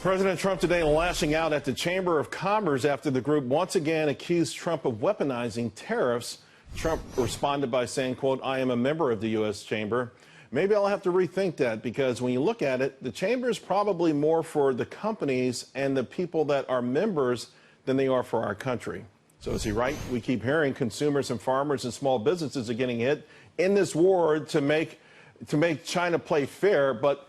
President Trump today lashing out at the Chamber of Commerce after the group once again accused Trump of weaponizing tariffs. Trump responded by saying, quote, "I am a member of the U.S. Chamber. Maybe I'll have to rethink that, because when you look at it, the chamber is probably more for the companies and the people that are members than they are for our country." So is he right? We keep hearing consumers and farmers and small businesses are getting hit in this war to make China play fair, but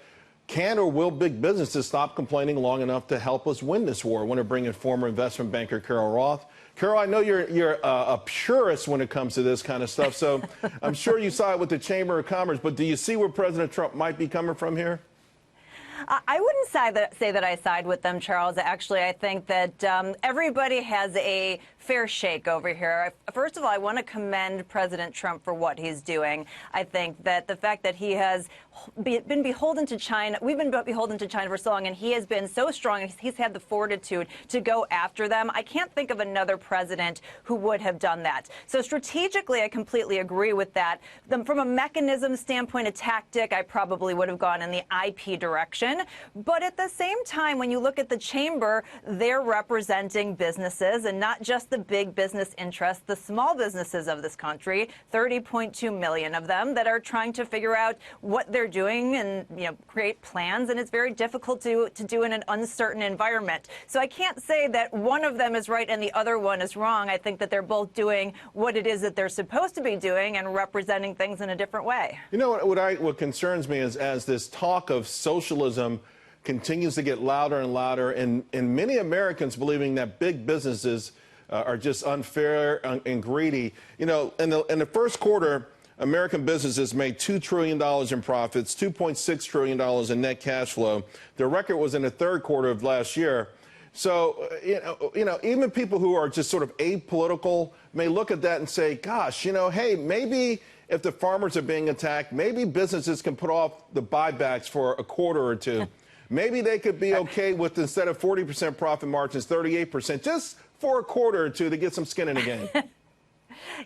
can or will big businesses stop complaining long enough to help us win this war? I want to bring in former investment banker Carol Roth. Carol, I know you're a purist when it comes to this kind of stuff, so I'm sure you side with the Chamber of Commerce, but do you see where President Trump might be coming from here? I wouldn't say that I side with them, Charles. Actually, I think that everybody has a fair shake over here. First of all, I want to commend President Trump for what he's doing. I think that the fact that he has been beholden to China, we've been beholden to China for so long, and he has been so strong, he's had the fortitude to go after them. I can't think of another president who would have done that. So strategically, I completely agree with that. From a mechanism standpoint, a tactic, I probably would have gone in the IP direction. But at the same time, when you look at the chamber, they're representing businesses, and not just the big business interests, the small businesses of this country, 30.2 million of them, that are trying to figure out what they're doing and, create plans. And it's very difficult to do in an uncertain environment. So I can't say that one of them is right and the other one is wrong. I think that they're both doing what it is that they're supposed to be doing and representing things in a different way. You know what concerns me is, as this talk of socialism continues to get louder and louder, and many Americans believing that big businesses are just unfair and greedy. In the first quarter, American businesses made $2 trillion in profits, $2.6 trillion in net cash flow. Their record was in the third quarter of last year. So, even people who are just sort of apolitical may look at that and say, gosh, hey, maybe if the farmers are being attacked, maybe businesses can put off the buybacks for a quarter or two. Maybe they could be okay with, instead of 40% profit margins, 38%, just for a quarter or two to get some skin in the game.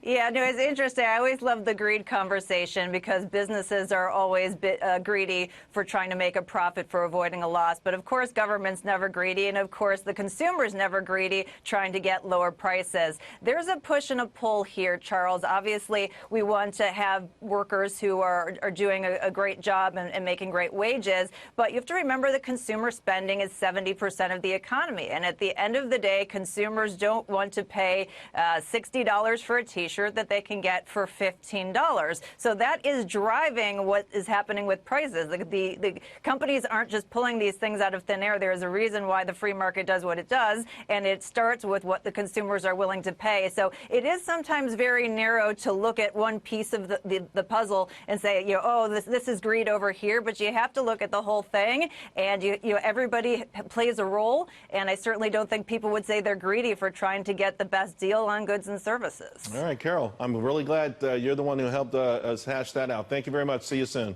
Yeah, no, it's interesting. I always love the greed conversation, because businesses are always greedy for trying to make a profit, for avoiding a loss. But of course, government's never greedy. And of course, the consumer's never greedy, trying to get lower prices. There's a push and a pull here, Charles. Obviously, we want to have workers who are doing a great job and making great wages. But you have to remember that consumer spending is 70% of the economy. And at the end of the day, consumers don't want to pay $60 for a T-shirt that they can get for $15. So that is driving what is happening with prices. The companies aren't just pulling these things out of thin air. There is a reason why the free market does what it does, and it starts with what the consumers are willing to pay. So it is sometimes very narrow to look at one piece of the puzzle and say, this is greed over here, but you have to look at the whole thing, and everybody plays a role. And I certainly don't think people would say they're greedy for trying to get the best deal on goods and services. All right, Carol, I'm really glad you're the one who helped us hash that out. Thank you very much. See you soon.